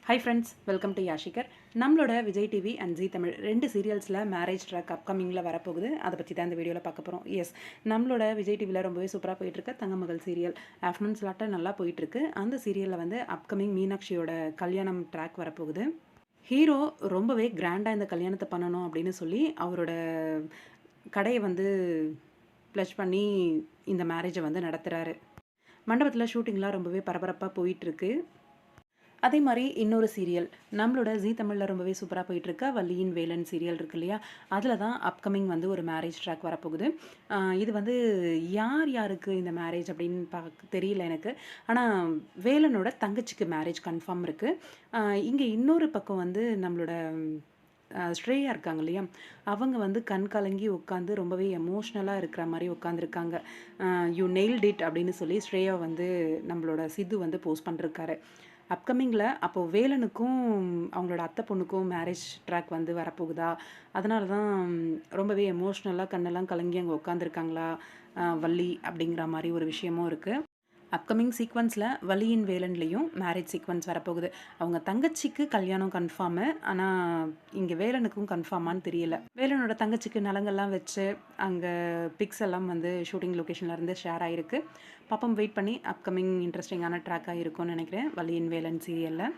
High friends, welcome to யாஷிகர். நம்மளோட Vijay TV and Zee Tamil 2 சீரியல்ஸில் மேரேஜ் ட்ராக் அப்கமிங்கில் வரப்போகுது. அதை பற்றி தான் இந்த வீடியோவில் பார்க்க போகிறோம். எஸ், நம்மளோட விஜய் டிவியில் ரொம்பவே சூப்பராக போயிட்டுருக்கு தங்கமகள் சீரியல். ஆஃப்டர்நூன் ஸ்லாட்டாக நல்லா போயிட்டுருக்கு. அந்த சீரியலில் வந்து அப்கமிங் மீனாட்சியோட கல்யாணம் ட்ராக் வரப்போகுது. ஹீரோ ரொம்பவே கிராண்டாக இந்த கல்யாணத்தை பண்ணணும் அப்படின்னு சொல்லி அவரோட கடையை வந்து ப்ளஷ் பண்ணி இந்த மேரேஜை வந்து நடத்துகிறாரு. மண்டபத்தில் ஷூட்டிங்லாம் ரொம்பவே பரபரப்பாக போயிட்டுருக்கு. அதே மாதிரி இன்னொரு சீரியல் நம்மளோட ஜீ தமிழில் ரொம்பவே சூப்பராக போயிட்டுருக்க வள்ளியின் வேலன் சீரியல் இருக்கு இல்லையா, அதில் தான் அப்கமிங் வந்து ஒரு மேரேஜ் ட்ராக் வரப்போகுது. இது வந்து யார் யாருக்கு இந்த மேரேஜ் அப்படின்னு தெரியல எனக்கு. ஆனால் வேலனோட தங்கச்சிக்கு மேரேஜ் கன்ஃபார்ம் இருக்குது. இங்கே இன்னொரு பக்கம் வந்து நம்மளோட ஸ்ரேயா இருக்காங்க இல்லையா, அவங்க வந்து கண் கலங்கி உட்காந்து ரொம்பவே எமோஷ்னலாக இருக்கிற மாதிரி உட்காந்துருக்காங்க. யூ நெயில்ட் இட் அப்படின்னு சொல்லி ஸ்ரேயா வந்து நம்மளோட சித்து வந்து போஸ்ட் பண்ணிருக்காரு. அப்கமிங்கில் அப்போது வேலனுக்கும் அவங்களோட அத்தை பொண்ணுக்கும் மேரேஜ் ட்ராக் வந்து வரப்போகுதா, அதனால தான் ரொம்பவே எமோஷ்னலாக கண்ணெல்லாம் கலங்கி அங்கே உட்காந்துருக்காங்களா வள்ளி அப்படிங்கிற மாதிரி ஒரு விஷயமும் இருக்குது. அப்கமிங் சீக்வன்ஸில் வள்ளியின் வேலன்லேயும் மேரேஜ் சீக்வன்ஸ் வரப்போகுது. அவங்க தங்கச்சிக்கு கல்யாணம் கன்ஃபார்மு, ஆனால் இங்கே வேலனுக்கும் கன்ஃபார்மான்னு தெரியல. வேலனோட தங்கச்சிக்கு நலங்கள்லாம் வச்சு அங்கே பிக்ஸ் எல்லாம் வந்து ஷூட்டிங் லொக்கேஷன்லேருந்து ஷேர் ஆகிருக்கு. பாப்பம், வெயிட் பண்ணி அப்கமிங் இன்ட்ரெஸ்டிங்கான ட்ராக்காக இருக்கும்னு நினைக்கிறேன் வள்ளியின் வேலன் சீரியலில்.